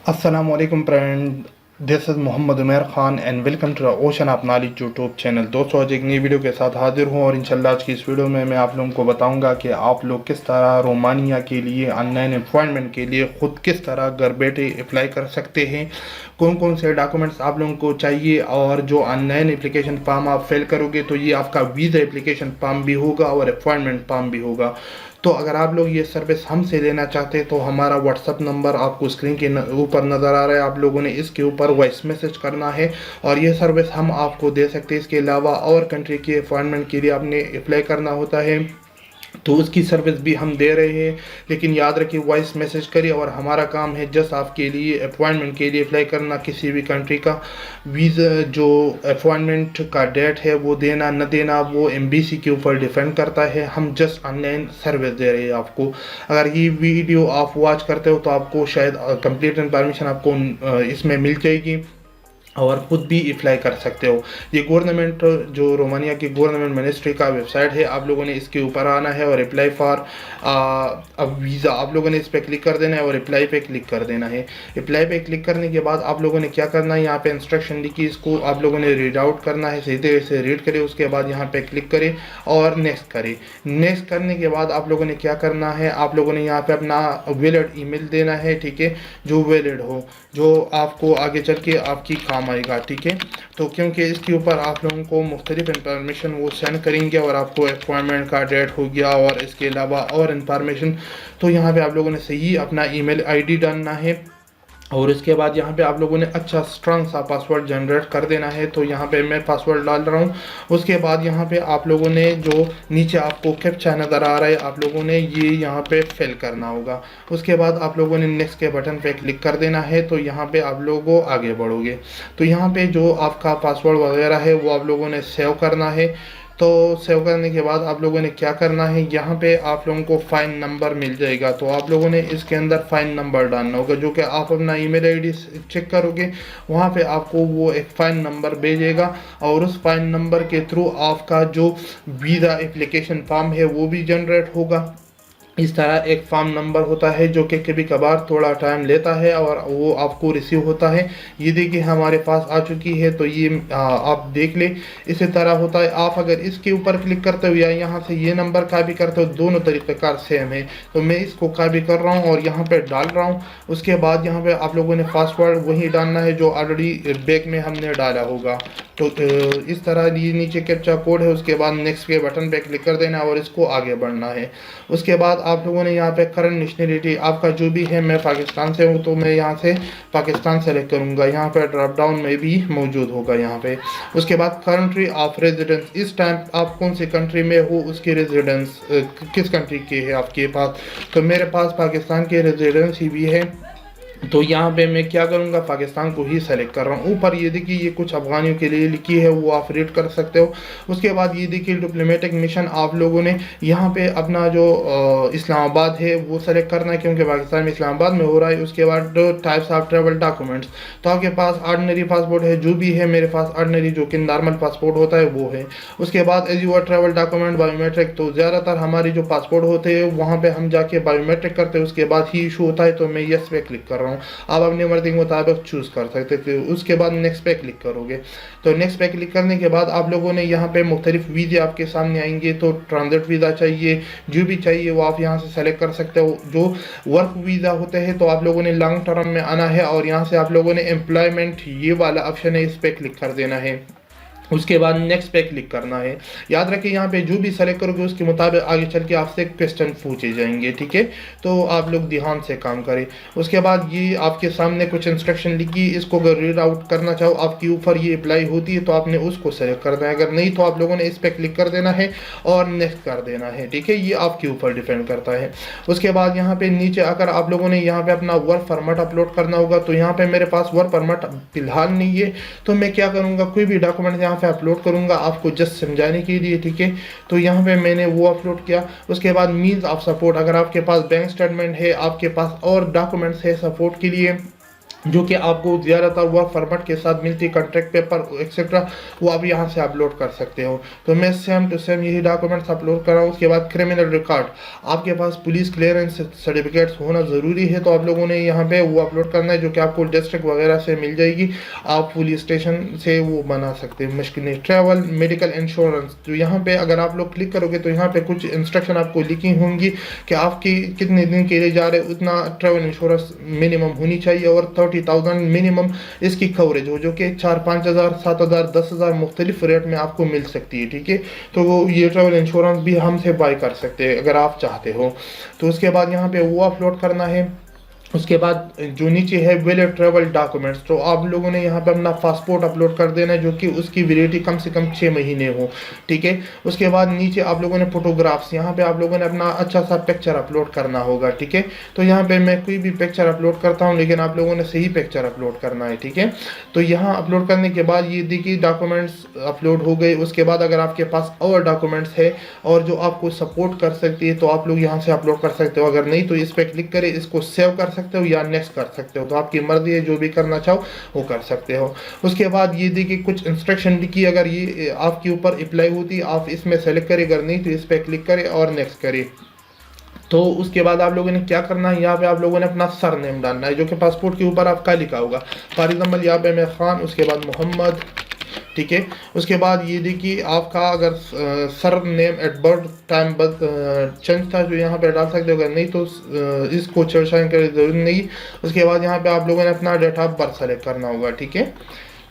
Assalamualaikum friend, this is Mohammad Umair Khan and welcome to the 𝗃𝗵𝗶𝗀 knowledge YouTube channel. दोस्तों आज एक नई वीडियो के साथ हाजिर हूँ और इंशाल्लाह आज की इस वीडियो में मैं आप लोगों को बताऊंगा कि आप लोग किस तरह रोमानिया के लिए ऑनलाइन एम्प्लॉयमेंट के लिए ख़ुद किस तरह घर बैठे अप्लाई कर सकते हैं, कौन कौन से डॉक्यूमेंट्स आप लोगों को चाहिए। और जो ऑनलाइन एप्लीकेशन फॉर्म आप फिल करोगे तो ये आपका वीज़ा एप्लीकेशन फॉर्म भी होगा और अपॉइंटमेंट फॉर्म भी होगा। तो अगर आप लोग ये सर्विस हमसे लेना चाहते हैं तो हमारा व्हाट्सअप नंबर आपको स्क्रीन के ऊपर नज़र आ रहा है। आप लोगों ने इसके ऊपर वॉइस मैसेज करना है और ये सर्विस हम आपको दे सकते हैं। इसके अलावा और कंट्री के अपॉइंटमेंट के लिए आपने अप्लाई करना होता है तो उसकी सर्विस भी हम दे रहे हैं। लेकिन याद रखिए वॉइस मैसेज करिए और हमारा काम है जस्ट आपके लिए अपॉइंटमेंट के लिए अप्लाई करना। किसी भी कंट्री का वीज़ा जो अपॉइंटमेंट का डेट है वो देना न देना वो एम्बेसी के ऊपर डिपेंड करता है। हम जस्ट ऑनलाइन सर्विस दे रहे हैं आपको। अगर ये वीडियो आप वॉच करते हो तो आपको शायद कंप्लीट इन्फॉर्मेशन आपको इसमें मिल जाएगी और ख़ुद भी अप्लाई कर सकते हो। ये गवर्नमेंट जो रोमानिया की गवर्नमेंट मिनिस्ट्री का वेबसाइट है, आप लोगों ने इसके ऊपर आना है और अप्लाई फॉर वीज़ा आप लोगों ने इस पर क्लिक कर देना है और अप्लाई पे क्लिक कर देना है। अप्लाई पे क्लिक करने के बाद आप लोगों ने क्या करना है, यहाँ पे इंस्ट्रक्शन लिखी, इसको आप लोगों ने रीड आउट करना है, सीधे से रीड करें। उसके बाद यहाँ पे क्लिक करें और नेक्स्ट करें। नेक्स्ट करने के बाद आप लोगों ने क्या करना है, आप लोगों ने यहाँ पे अपना वैलिड ईमेल देना है, ठीक है, जो वैलिड हो, जो आपको आगे चल के आपकी काम आएगा, ठीक है। तो क्योंकि इसके ऊपर आप लोगों को मुख्तलिफ इंफॉर्मेशन वो सेंड करेंगे और आपको अपॉइंटमेंट का डेट हो गया और इसके अलावा और इन्फॉर्मेशन। तो यहाँ पे आप लोगों ने सही अपना ईमेल आईडी डालना है और इसके बाद यहाँ पे आप लोगों ने अच्छा स्ट्रॉन्ग सा पासवर्ड जनरेट कर देना है। तो यहाँ पे मैं पासवर्ड डाल रहा हूँ। उसके बाद यहाँ पे आप लोगों ने जो नीचे आपको कैप्चा नज़र आ रहा है आप लोगों ने ये यहाँ पे फिल करना होगा। उसके बाद आप लोगों ने नेक्स्ट के बटन पे क्लिक कर देना है। तो यहाँ पे आप लोगों आगे बढ़ोगे तो यहाँ पे जो आपका पासवर्ड वगैरह है वो आप लोगों ने सेव करना है। तो सेव करने के बाद आप लोगों ने क्या करना है, यहाँ पे आप लोगों को फाइन नंबर मिल जाएगा। तो आप लोगों ने इसके अंदर फाइन नंबर डालना होगा, जो कि आप अपना ईमेल आईडी चेक करोगे वहाँ पे आपको वो एक फ़ाइन नंबर भेजेगा और उस फाइन नंबर के थ्रू आपका जो वीज़ा एप्लीकेशन फॉर्म है वो भी जनरेट होगा। इस तरह एक फॉर्म नंबर होता है जो कि कभी कभार थोड़ा टाइम लेता है और वो आपको रिसीव होता है। ये देखिए हमारे पास आ चुकी है, तो ये आप देख ले। इसी तरह होता है, आप अगर इसके ऊपर क्लिक करते हो या यहाँ से ये नंबर कॉपी करते हो, दोनों तरीक़ेकार सेम है। तो मैं इसको कॉपी कर रहा हूँ और यहाँ पे डाल रहा हूँ। उसके बाद यहाँ पे आप लोगों ने पासवर्ड वही डालना है जो ऑलरेडी बैक में हमने डाला होगा। तो इस तरह ये नीचे कैप्चा कोड है। उसके बाद नेक्स्ट के बटन पे क्लिक कर देना और इसको आगे बढ़ना है। उसके बाद आप लोगों ने यहाँ पे करंट नेशनलिटी आपका जो भी है, मैं पाकिस्तान से हूँ तो मैं यहाँ से पाकिस्तान सेलेक्ट करूँगा। यहाँ पे ड्रॉप डाउन में भी मौजूद होगा यहाँ पे। उसके बाद कंट्री ऑफ रेजिडेंस, इस टाइम आप कौन सी कंट्री में हो, उसकी रेजिडेंस किस कंट्री की है आपके पास। तो मेरे पास पाकिस्तान की रेजिडेंस ही भी है, तो यहाँ पे मैं क्या करूँगा, पाकिस्तान को ही सेलेक्ट कर रहा हूँ। ऊपर ये देखिए ये कुछ अफगानियों के लिए लिखी है, वो आप रीड कर सकते हो। उसके बाद ये देखिए डिप्लोमेटिक मिशन, आप लोगों ने यहाँ पे अपना जो इस्लामाबाद है वो सेलेक्ट करना है क्योंकि पाकिस्तान में इस्लामाबाद में हो रहा है। उसके बाद टाइप्स ऑफ ट्रेवल डॉक्यूमेंट्स, तो आपके पास ऑर्डिनरी पासपोर्ट है जो भी है, मेरे पास ऑर्डिनरी जो कि नॉर्मल पासपोर्ट होता है वो है। उसके बाद as your travel document biometric, तो ज़्यादातर हमारी जो पासपोर्ट होते हैं वहाँ पर हम जाके बायोमेट्रिक करते हैं, उसके बाद ही इशू होता है। तो मैं येस पे क्लिक कर रहा हूँ। आप अपनी मर्जी के मुताबिक चूज़ कर सकते थे। उसके बाद नेक्स्ट पे क्लिक करोगे। तो नेक्स्ट पे क्लिक करने के बाद आप लोगों ने यहाँ पे मुख्तलिफ वीज़े आपके सामने आएंगे। तो ट्रांजिट वीज़ा चाहिए, जो भी चाहिए वो आप यहाँ से सेलेक्ट कर सकते हो। जो वर्क वीज़ा होते हैं तो आप लोगों ने लॉन्ग टर्म में आना है और यहाँ से आप लोगों ने एम्प्लॉयमेंट ये वाला ऑप्शन है, इस पर क्लिक कर देना है। उसके बाद नेक्स्ट पे क्लिक करना है। याद रखिए यहाँ पे जो भी सेलेक्ट करोगे उसके मुताबिक आगे चल के आपसे क्वेश्चन पूछे जाएंगे, ठीक है। तो आप लोग ध्यान से काम करें। उसके बाद ये आपके सामने कुछ इंस्ट्रक्शन लिखी, इसको अगर रीड आउट करना चाहो आपके ऊपर ये अप्लाई होती है तो आपने उसको सेलेक्ट करना है, अगर नहीं तो आप लोगों ने इस पर क्लिक कर देना है और नेक्स्ट कर देना है, ठीक है। ये आपके ऊपर डिपेंड करता है। उसके बाद यहाँ पे नीचे अगर आप लोगों ने यहाँ पे अपना वर्क परमिट अपलोड करना होगा, तो यहाँ पे मेरे पास वर्क परमिट फिलहाल नहीं है, तो मैं क्या करूँगा, कोई भी डॉक्यूमेंट यहाँ पे अपलोड करूंगा आपको जस्ट समझाने के लिए, ठीक है। तो यहाँ पे मैंने वो अपलोड किया। उसके बाद मीन्स ऑफ सपोर्ट, अगर आपके पास बैंक स्टेटमेंट है, आपके पास और डॉक्यूमेंट्स है सपोर्ट के लिए, जो कि आपको ज़्यादातर वर्क परमिट के साथ मिलती है, कॉन्ट्रैक्ट पेपर एक्सेट्रा, वो आप यहाँ से अपलोड कर सकते हो। तो मैं सेम टू सेम यही डॉक्यूमेंट्स अपलोड कर रहा हूँ। उसके बाद क्रिमिनल रिकॉर्ड, आपके पास पुलिस क्लियरेंस सर्टिफिकेट्स होना ज़रूरी है, तो आप लोगों ने यहाँ पे वो अपलोड करना है, जो कि आपको डिस्ट्रिक्ट वगैरह से मिल जाएगी, आप पुलिस स्टेशन से वो बना सकते हैं मुश्किल नहीं। ट्रैवल मेडिकल इंश्योरेंस, तो यहाँ पे अगर आप लोग क्लिक करोगे तो यहाँ पे कुछ इंस्ट्रक्शन आपको लिखी होंगी कि आपकी कितने दिन के लिए जा रहे हो, उतना ट्रैवल इंश्योरेंस मिनिमम होनी चाहिए, और 30,000 मिनिमम इसकी कवरेज हो, जो कि 4-5,000 7,000 10,000 मुख्तलिफ रेट में आपको मिल सकती है। ठीक है, तो वो ये ट्रैवल इंश्योरेंस भी हमसे बाय कर सकते हैं अगर आप चाहते हो। तो उसके बाद यहाँ पे वो अपलोड करना है। उसके बाद जो नीचे है वैलिड ट्रैवल डॉक्यूमेंट्स, तो आप लोगों ने यहाँ पे अपना पासपोर्ट अपलोड कर देना है, जो कि उसकी वैलिडिटी कम से कम 6 महीने हो। ठीक है, उसके बाद नीचे आप लोगों ने फोटोग्राफ्स, यहाँ पे आप लोगों ने अपना अच्छा सा पिक्चर अपलोड करना होगा। ठीक है, तो यहाँ पे मैं कोई भी पिक्चर अपलोड करता हूँ, लेकिन आप लोगों ने सही पिक्चर अपलोड करना है। ठीक है, तो यहाँ अपलोड करने के बाद ये देखिए डॉक्यूमेंट्स अपलोड हो गए। उसके बाद अगर आपके पास और डॉक्यूमेंट्स है और जो आपको सपोर्ट कर सकती है, तो आप लोग यहाँ से अपलोड कर सकते हो। अगर नहीं तो इस पर क्लिक करें, इसको सेव कर सकते हो या नेक्स्ट कर सकते हो, तो आपकी मर्जी है, जो भी करना चाहो वो कर सकते हो। उसके बाद ये देखिए कुछ इंस्ट्रक्शन लिखी, अगर ये आपके ऊपर अप्लाई होती आप इसमें सेलेक्ट करें, अगर नहीं तो इस पर क्लिक करें और नेक्स्ट करें। तो उसके बाद आप लोगों ने क्या करना है, यहाँ पे आप लोगों ने अपना सर नेम डालना है, जो कि पासपोर्ट के ऊपर आपका लिखा होगा। फॉर एग्जाम्पल यहाँ पे मैं खान, उसके बाद मोहम्मद। ठीक है, उसके बाद ये देखिए आपका अगर sir name at birth time change था, जो यहाँ पे डाल सकते हो, अगर नहीं तो इसको छेड़छाड़ करने की जरूरत नहीं। उसके बाद यहाँ पे आप लोगों ने अपना डेट ऑफ बर्थ सेलेक्ट करना होगा। ठीक है,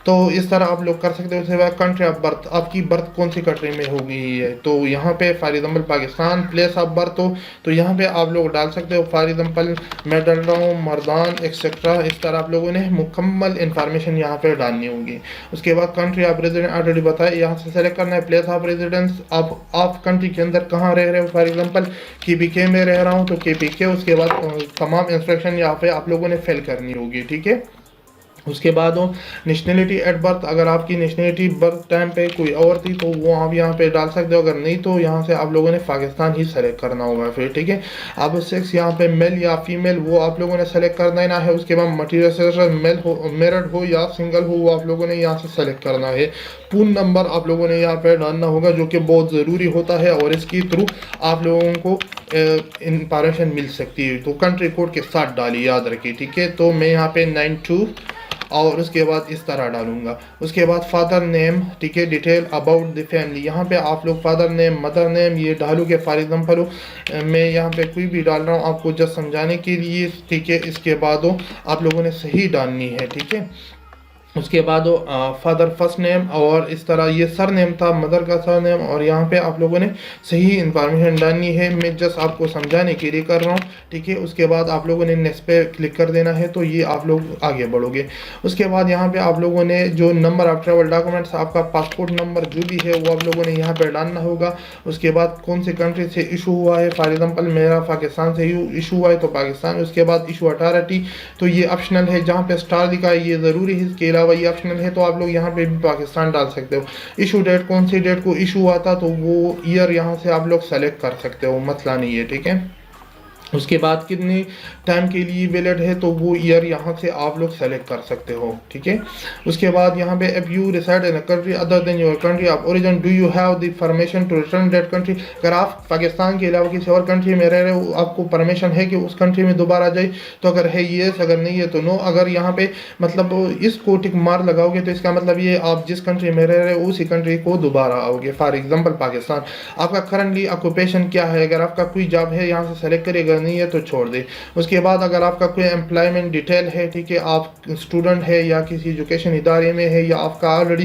तो इस तरह आप लोग कर सकते हो। उसके बाद कंट्री ऑफ बर्थ, आपकी बर्थ कौन सी कंट्री में होगी है, तो यहाँ पे for example Pakistan. Place of birth हो तो यहाँ पे आप लोग डाल सकते हो, फॉर एग्जाम्पल मैं डाल रहा हूँ मर्दान एक्सेट्रा। इस तरह आप लोगों ने मुकम्मल इन्फॉर्मेशन यहाँ पे डालनी होगी। उसके बाद कंट्री ऑफ रेजिडेंस ऑलरेडी बताया, यहाँ से सेलेक्ट करना है। प्लेस ऑफ रेजिडेंस, आप कंट्री के अंदर कहाँ रह रहे हो, फॉर एग्जाम्पल KPK में रह रहा हूँ तो KPK। उसके बाद तमाम इंस्ट्रक्शन यहाँ पे आप लोगों ने फिल करनी होगी। ठीक है, उसके बाद हो नेशनलिटी एट बर्थ, अगर आपकी नेशनलिटी बर्थ टाइम पे कोई और थी तो वो आप यहाँ पे डाल सकते हो, अगर नहीं तो यहाँ से आप लोगों ने पाकिस्तान ही सेलेक्ट करना होगा फिर। ठीक है, अब सेक्स यहाँ पे मेल या फीमेल वो आप लोगों ने सेलेक्ट कर देना है। उसके बाद मटीरियल मेल हो, मैरिड हो या सिंगल हो, वो आप लोगों ने यहाँ से सेलेक्ट करना है। फोन नंबर आप लोगों ने यहाँ पे डालना होगा, जो कि बहुत ज़रूरी होता है और इसके थ्रू आप लोगों को इंफॉर्मेशन मिल सकती है। तो कंट्री कोड के साथ डालिए, याद रखिए। ठीक है, तो मैं यहाँ पे 92 और उसके बाद इस तरह डालूंगा। उसके बाद फादर नेम, ठीक है, डिटेल अबाउट द फैमिली, यहाँ पे आप लोग फादर नेम मदर नेम ये डालोगे। फॉर एग्जाम्पल मैं यहाँ पे कोई भी डाल रहा हूँ आपको जस्ट समझाने के लिए। ठीक है, इसके बाद आप लोगों ने सही डालनी है। ठीक है, उसके बाद फादर फर्स्ट नेम और इस तरह ये सर नेम था, मदर का सर नेम, और यहाँ पे आप लोगों ने सही इंफॉर्मेशन डालनी है। मैं जस्ट आपको समझाने के लिए कर रहा हूँ। ठीक है, उसके बाद आप लोगों ने नेक्स्ट पे क्लिक कर देना है, तो ये आप लोग आगे बढ़ोगे। उसके बाद यहाँ पे आप लोगों ने जो नंबर ऑफ ट्रेवल डॉक्यूमेंट्स, आपका पासपोर्ट नंबर जो भी है वो आप लोगों ने यहाँ पर डालना होगा। उसके बाद कौन सी कंट्री से इशू हुआ है, फॉर एग्जाम्पल मेरा पाकिस्तान से इशू हुआ है तो पाकिस्तान। उसके बाद इशू अथॉरिटी, तो ये ऑप्शनल है, जहाँ पे स्टार दिखा है ये ज़रूरी है, इसके वही ऑप्शनल है, तो आप लोग यहाँ पे भी पाकिस्तान डाल सकते हो। इशू डेट, कौन सी डेट को इशू हुआ था, तो वो ईयर यहाँ से आप लोग सेलेक्ट कर सकते हो, मसला नहीं है। ठीक है, उसके बाद कितने टाइम के लिए वैलिड है, तो वो ईयर यहाँ से आप लोग सेलेक्ट कर सकते हो। ठीक है, उसके बाद यहाँ पे if you reside in a country other than your country of origin do you have the permission to return that country, अगर आप पाकिस्तान के अलावा किसी और कंट्री में रह रहे हो, आपको परमिशन है कि उस कंट्री में दोबारा जाए, तो अगर है येस, अगर नहीं है तो नो। अगर यहाँ पे मतलब इसको टिक मार लगाओगे तो इसका मतलब ये आप जिस कंट्री में रह रहे हो उसी कंट्री को दोबारा आओगे। फॉर एग्जाम्पल पाकिस्तान, आपका करंटली ऑक्यूपेशन क्या है, अगर आपका कोई जॉब है यहाँ से सेलेक्ट करेगा, नहीं है तो छोड़ दे। उसके बाद अगर आपका कोई एम्प्लॉयमेंट डिटेल है, ठीक है, आप स्टूडेंट है या किसी एजुकेशन इदारे में है या आपका ऑलरेडी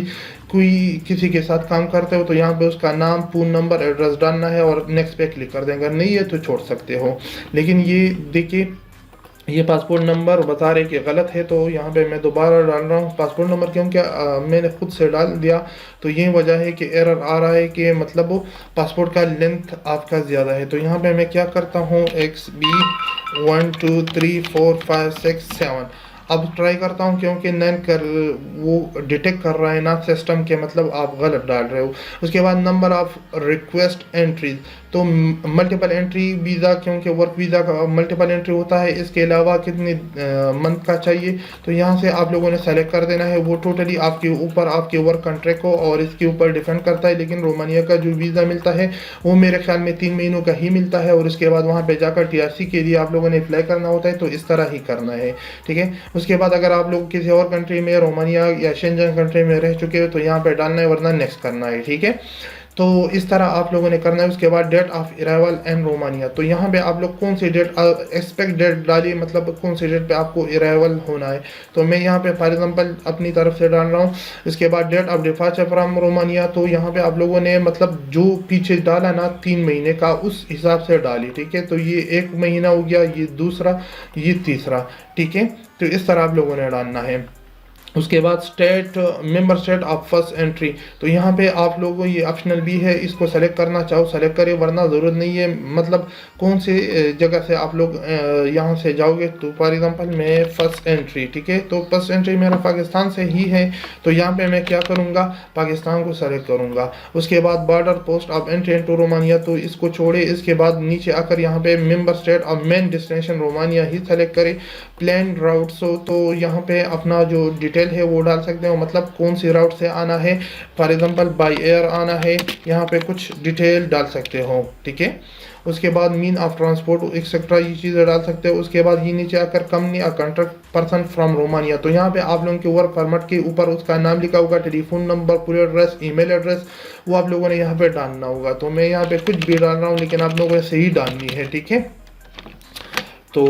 कोई किसी के साथ काम करते हो, तो यहाँ पे उसका नाम, फ़ोन नंबर, एड्रेस डालना है और नेक्स्ट पे क्लिक कर देंगे। अगर नहीं है तो छोड़ सकते हो। लेकिन ये देखिए ये पासपोर्ट नंबर बता रहे कि गलत है, तो यहाँ पे मैं दोबारा डाल रहा हूँ पासपोर्ट नंबर, क्योंकि मैंने खुद से डाल दिया, तो यही वजह है कि एरर आ रहा है कि मतलब वो पासपोर्ट का लेंथ आपका ज़्यादा है। तो यहाँ पे मैं क्या करता हूँ, XB 1 2 3 4 5 6 7 अब ट्राई करता हूँ, क्योंकि नन कर वो डिटेक्ट कर रहा है ना सिस्टम के, मतलब आप गलत डाल रहे हो। उसके बाद नंबर ऑफ रिक्वेस्ट एंट्रीज, तो तो मल्टीपल एंट्री वीज़ा, क्योंकि वर्क वीज़ा का मल्टीपल एंट्री होता है, इसके अलावा कितने मंथ का चाहिए, तो यहाँ से आप लोगों ने सेलेक्ट कर देना है। वो टोटली आपके ऊपर, आपके वर्क कॉन्ट्रैक्ट को और इसके ऊपर डिपेंड करता है। लेकिन रोमानिया का जो वीज़ा मिलता है वो मेरे ख्याल में 3 महीनों का ही मिलता है, और उसके बाद वहाँ पे जाकर टीआरसी के लिए आप लोगों ने अप्लाई करना होता है। तो इस तरह ही करना है, ठीक है। उसके बाद अगर आप लोग किसी और कंट्री में, रोमानिया या शेंजन कंट्री में रह चुके हो, तो यहाँ पे डालना है, वरना नेक्स्ट करना है, ठीक है। तो इस तरह आप लोगों ने करना है। उसके बाद date of arrival in Romania, तो यहाँ पे आप लोग कौन सी डेट एक्सपेक्ट डेट डालिए, मतलब कौन सी डेट पे आपको अराइवल होना है। तो मैं यहाँ पे फॉर एग्जांपल अपनी तरफ से डाल रहा हूँ। इसके बाद date of departure from Romania, तो यहाँ पे आप लोगों ने मतलब जो पीछे डाला ना 3 महीने का, उस हिसाब से डाली, ठीक है। तो ये 1 महीना हो गया, ये दूसरा, ये तीसरा, ठीक है। तो इस तरह आप लोगों ने डालना है। उसके बाद state, member state of first entry, तो यहाँ पे आप लोगों, ये ऑप्शनल भी है, इसको सेलेक्ट करना चाहो सेलेक्ट करें, वरना ज़रूरत नहीं है। मतलब कौन से जगह से आप लोग यहाँ से जाओगे, तो फॉर एग्जांपल मैं फर्स्ट एंट्री, ठीक है, तो फर्स्ट एंट्री मेरा पाकिस्तान से ही है, तो यहाँ पे मैं क्या करूँगा, पाकिस्तान को सेलेक्ट करूँगा। उसके बाद border post of entry into Romania, तो इसको छोड़े। इसके बाद नीचे आकर यहाँ पे member state of main destination Romania he select करें। प्लान राउट्स हो, तो यहाँ पे अपना जो डिटेल है वो डाल सकते हो, मतलब कौन सी राउट से आना है, फॉर एग्जांपल बाय एयर आना है, यहाँ पे कुछ डिटेल डाल सकते हो, ठीक है। उसके बाद मीन ऑफ ट्रांसपोर्ट एक्सेट्रा, ये चीज़ें डाल सकते हो। उसके बाद ये नीचे आकर कंपनी और कॉन्ट्रैक्ट पर्सन फ्रॉम रोमानिया, तो यहाँ पे आप लोगों के वर्क परमिट के ऊपर उसका नाम लिखा होगा, टेलीफोन नंबर, पूरे एड्रेस, ईमेल एड्रेस, वो आप लोगों ने यहाँ पे डालना होगा। तो मैं यहाँ पे कुछ भी डाल रहा हूँ, लेकिन आप लोगों ने सही डालनी है, ठीक है। तो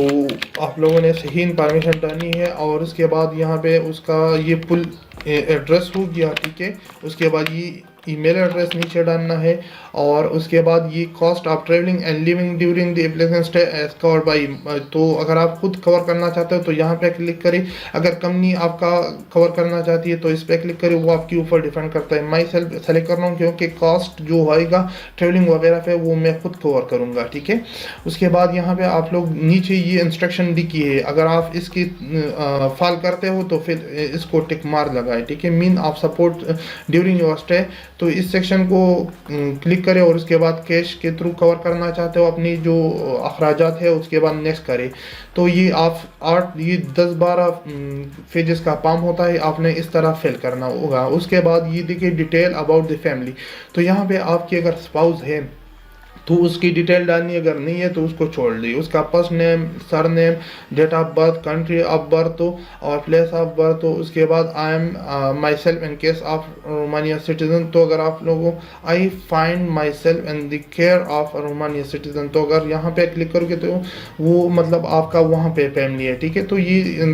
आप लोगों ने सही इन्फॉर्मेशन डालनी है। और उसके बाद यहाँ पे उसका ये फुल एड्रेस हो गया, ठीक है। उसके बाद ये ईमेल एड्रेस नीचे डालना है। और उसके बाद ये cost of travelling and living during the application stay as covered by, तो अगर आप खुद कवर करना चाहते हो तो यहाँ पे क्लिक करें, अगर कंपनी आपका कवर करना चाहती है तो इस पर क्लिक करें, वो आपके ऊपर डिपेंड करता है। मैं सेलेक्ट कर रहा हूँ क्योंकि कॉस्ट जो होएगा ट्रेवलिंग वगैरह पे वो मैं खुद कवर करूँगा, ठीक है। उसके बाद यहाँ पे आप लोग नीचे ये इंस्ट्रक्शन लिखी है, अगर आप इसकी फॉलो करते हो तो फिर इसको टिक मार लगाए, ठीक है। Mean of support during your stay, तो इस सेक्शन को क्लिक करें। और उसके बाद कैश के थ्रू कवर करना चाहते हो अपनी जो अखराजात है, उसके बाद नेक्स्ट करें। तो ये आप ये 10-12 पेजेस का काम होता है, आपने इस तरह फिल करना होगा। उसके बाद ये देखिए डिटेल अबाउट द फैमिली, तो यहाँ पे आपकी अगर स्पाउस है तो उसकी डिटेल डालनी, अगर नहीं है तो उसको छोड़ दी। उसका first name, surname, date of birth, country of birth और प्लेस ऑफ बर्थ। तो उसके बाद I am myself in case of Romania citizen, तो अगर आप लोगों I find myself in the care of Romania citizen, तो अगर यहाँ पे क्लिक करोगे तो वो मतलब आपका वहाँ पे फैमिली है, ठीक है। तो ये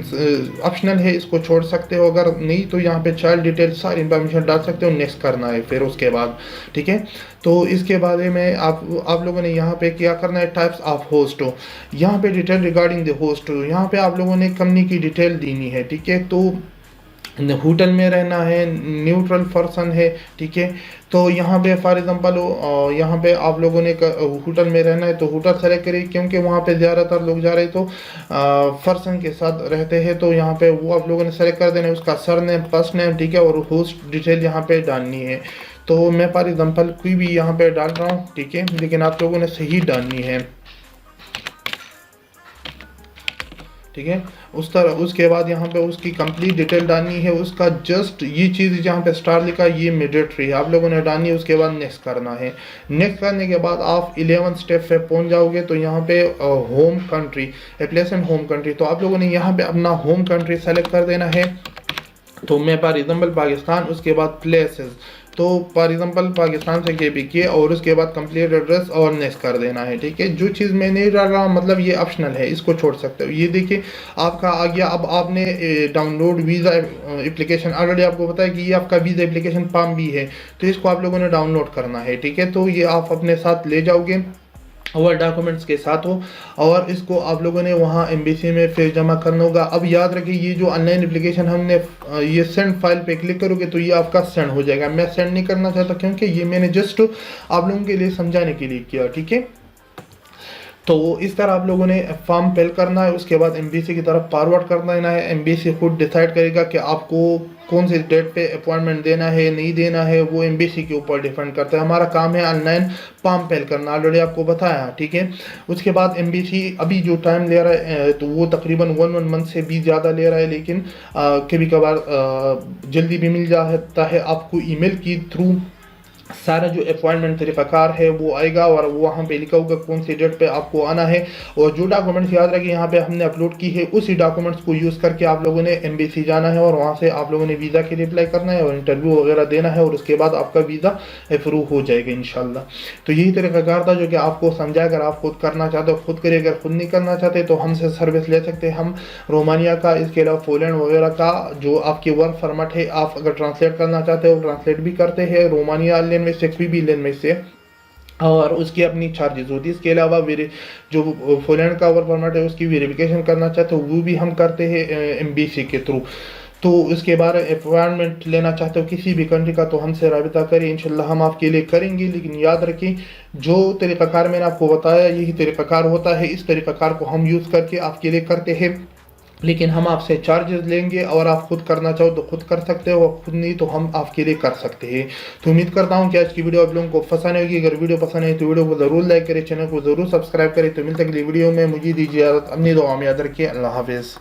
ऑप्शनल है, इसको छोड़ सकते हो। अगर नहीं तो यहाँ पे चाइल्ड डिटेल सारी इंफॉर्मेशन डाल सकते हो, नेक्स्ट करना है फिर उसके बाद, ठीक है। तो इसके बारे में आप लोगों ने यहाँ पे क्या करना है, टाइप्स ऑफ होस्ट हो, यहाँ पे डिटेल रिगार्डिंग द होस्ट हो, यहाँ पे आप लोगों ने कंपनी की डिटेल देनी है, ठीक है। तो होटल में रहना है, न्यूट्रल पर्सन है, ठीक है। तो यहाँ पे फॉर एग्जांपल यहाँ पे आप लोगों ने होटल में रहना है तो होटल सेलेक्ट करिए, क्योंकि वहाँ पे ज़्यादातर लोग जा रहे तो पर्सन के साथ रहते हैं, तो यहाँ पे वो आप लोगों ने सेलेक्ट कर देना है, उसका सर नेम, फर्स्ट नेम, ठीक है। और होस्ट डिटेल यहाँ पे डालनी है। तो मैं फॉर एग्जांपल कोई भी यहाँ पे डाल रहा हूँ, ठीक है, लेकिन आप लोगों ने सही डालनी है, ठीक है। उस तरह उसके बाद यहाँ पे उसकी कंप्लीट डिटेल डालनी है। उसका जस्ट ये चीज़ जहाँ पे स्टार लिखा ये मैंडेटरी है, आप लोगों ने डालनी है। उसके बाद नेक्स्ट करना है। नेक्स्ट करने के बाद आप 11 स्टेप पे पहुँच जाओगे। तो यहाँ पे home country, application home country, तो आप लोगों ने यहाँ पे अपना होम कंट्री सेलेक्ट कर देना है। तो मैं फॉर एग्जाम्पल पाकिस्तान, उसके बाद प्लेसेस, तो फॉर एग्जाम्पल पाकिस्तान से KPK, और उसके बाद कंप्लीट एड्रेस और नेक्स्ट कर देना है, ठीक है। जो चीज़ मैं नहीं डाल रहा मतलब ये ऑप्शनल है, इसको छोड़ सकते हो। ये देखिए आपका आ गया। अब आपने डाउनलोड वीज़ा एप्लीकेशन, ऑलरेडी आपको पता है कि ये आपका वीज़ा एप्लीकेशन फॉर्म भी है, तो इसको आप लोगों ने डाउनलोड करना है, ठीक है। तो ये आप अपने साथ ले जाओगे और डॉक्यूमेंट्स के साथ हो, और इसको आप लोगों ने वहाँ एम्बेसी में फिर जमा करना होगा। अब याद रखिए ये जो ऑनलाइन एप्लीकेशन हमने ये सेंड फाइल पे क्लिक करोगे तो ये आपका सेंड हो जाएगा। मैं सेंड नहीं करना चाहता क्योंकि ये मैंने जस्ट आप लोगों के लिए समझाने के लिए किया, ठीक है। तो इस तरह आप लोगों ने फॉर्म फिल करना है, उसके बाद एमबीसी की तरफ फॉरवर्ड कर देना है। एमबीसी खुद डिसाइड करेगा कि आपको कौन सी डेट पे अपॉइंटमेंट देना है नहीं देना है, वो एमबीसी के ऊपर डिपेंड करता है। हमारा काम है ऑनलाइन फॉर्म फिल करना, ऑलरेडी आपको बताया, ठीक है। उसके बाद एमबीसी अभी जो टाइम ले रहा है तो वो तकरीबन 1 मंथ से भी ज़्यादा ले रहा है, लेकिन कभी कभार जल्दी भी मिल जाता है। आपको ईमेल के थ्रू सारा जो अपॉइंटमेंट तरीक़ाकार है वो आएगा और वो वहाँ पे लिखा होगा कौन सी डेट पे आपको आना है। और जो डॉक्यूमेंट्स याद रखिए यहाँ पे हमने अपलोड की है, उसी डॉक्यूमेंट्स को यूज़ करके आप लोगों ने एम्बेसी जाना है और वहाँ से आप लोगों ने वीज़ा के लिए अप्लाई करना है और इंटरव्यू वगैरह देना है और उसके बाद आपका वीज़ा अप्रूव हो जाएगा इंशाल्लाह। तो यही तरीक़ाकार था जो कि आपको समझा। अगर आप खुद करना चाहते हो खुद करिए, अगर खुद नहीं करना चाहते तो हमसे सर्विस ले सकते हैं। हम रोमानिया का, इसके अलावा पोलैंड वगैरह का जो आपके वर्क परमिट है, आप अगर ट्रांसलेट करना चाहते हो ट्रांसलेट भी करते हैं रोमानिया लैंग्वेज से, कोई भी लैंग्वेज से, और उसकी अपनी चार्जेस होती है। इसके अलावा जो पोलैंड का वर्क परमिट है उसकी वेरिफिकेशन करना चाहते हो वो भी हम करते हैं एमबीसी के थ्रू। तो इसके बारे अपॉइंटमेंट लेना चाहते हो किसी भी कंट्री का तो हमसे राबिता करिए, इंशाल्लाह हम आपके लिए करेंगे। लेकिन याद रखें जो तरीक़ाकार मैंने आपको बताया यही तरीक़ाकार होता है, इस तरीक़ाकार को हम यूज़ करके आपके लिए करते हैं। लेकिन हम आपसे चार्जेस लेंगे और आप खुद करना चाहो तो खुद कर सकते हो, खुद नहीं तो हम आपके लिए कर सकते हैं। तो उम्मीद करता हूँ कि आज की वीडियो आप लोगों को पसंद आएगी। अगर वीडियो पसंद आए तो वीडियो को ज़रूर लाइक करें, चैनल को ज़रूर सब्सक्राइब करें। तो मिलते अगली वीडियो में, मुझे दीजिए अपनी दुआ में याद रखिए। अल्लाह हाफिज़।